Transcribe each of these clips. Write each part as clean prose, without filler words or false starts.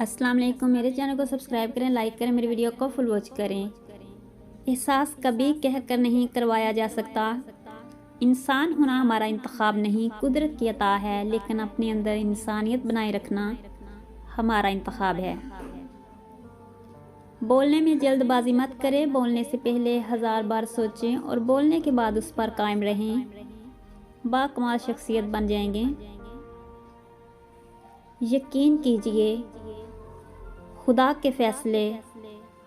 अस्सलाम वालेकुम। मेरे चैनल को सब्सक्राइब करें, लाइक करें, मेरी वीडियो को फुल वॉच करें। एहसास कभी कह कर नहीं करवाया जा सकता। इंसान होना हमारा इंतखाब नहीं, कुदरत की अता है, लेकिन अपने अंदर इंसानियत बनाए रखना हमारा इंतखाब है। बोलने में जल्दबाजी मत करें, बोलने से पहले 1000 बार सोचें और बोलने के बाद उस पर कायम रहें। बाकमाल शख्सियत बन जाएंगे। यकीन कीजिए, खुदा के फैसले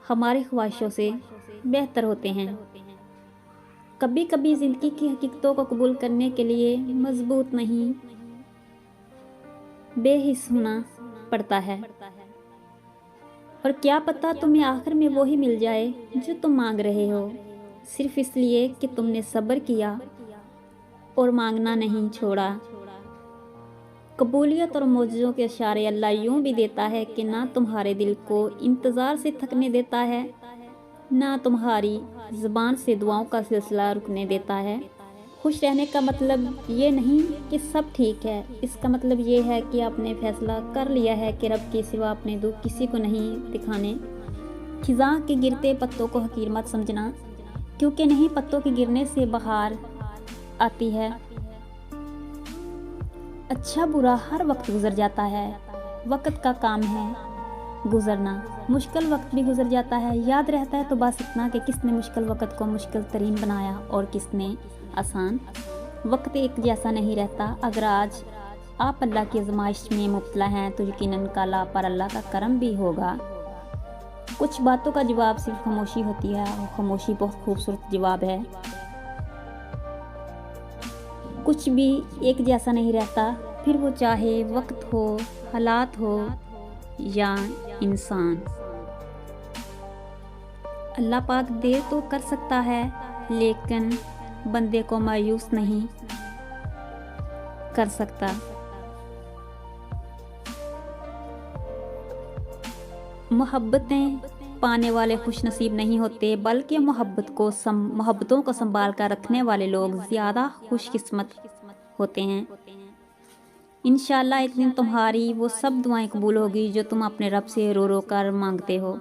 हमारी ख्वाहिशों से बेहतर होते हैं। कभी कभी ज़िंदगी की हकीकतों को कबूल करने के लिए मजबूत नहीं, बेहिस होना पड़ता है। और क्या पता तुम्हें आखिर में वही मिल जाए जो तुम मांग रहे हो, सिर्फ इसलिए कि तुमने सब्र किया और मांगना नहीं छोड़ा। कबूलियत और मौजज़ों के इशारे अल्लाह यूँ भी देता है कि ना तुम्हारे दिल को इंतज़ार से थकने देता है, ना तुम्हारी ज़ुबान से दुआओं का सिलसिला रुकने देता है। खुश रहने का मतलब ये नहीं कि सब ठीक है, इसका मतलब ये है कि आपने फैसला कर लिया है कि रब के सिवा अपने दुख किसी को नहीं दिखाने। खिज़ां के गिरते पत्तों को हकीर मत समझना, क्योंकि नहीं पत्तों के गिरने से बहार आती है। अच्छा बुरा हर वक्त गुजर जाता है, वक्त का काम है गुजरना। मुश्किल वक्त भी गुजर जाता है, याद रहता है तो बस इतना कि किसने मुश्किल वक्त को मुश्किल तरीन बनाया और किसने आसान। वक्त एक जैसा नहीं रहता। अगर आज आप अल्लाह की आजमाइश में मुब्तला हैं तो यकीनन कल आप पर अल्लाह का करम भी होगा। कुछ बातों का जवाब सिर्फ खामोशी होती है, और खामोशी बहुत खूबसूरत जवाब है। कुछ भी एक जैसा नहीं रहता, फिर वो चाहे वक्त हो, हालात हो या इंसान। अल्लाह पाक देर तो कर सकता है, लेकिन बंदे को मायूस नहीं कर सकता। मोहब्बतें पाने वाले खुश नसीब नहीं होते, बल्कि मोहब्बतों को संभाल कर रखने वाले लोग ज़्यादा खुशकिस्मत होते हैं। इंशाल्लाह एक दिन तुम्हारी वो सब दुआएं कबूल होगी जो तुम अपने रब से रो रो कर मांगते हो।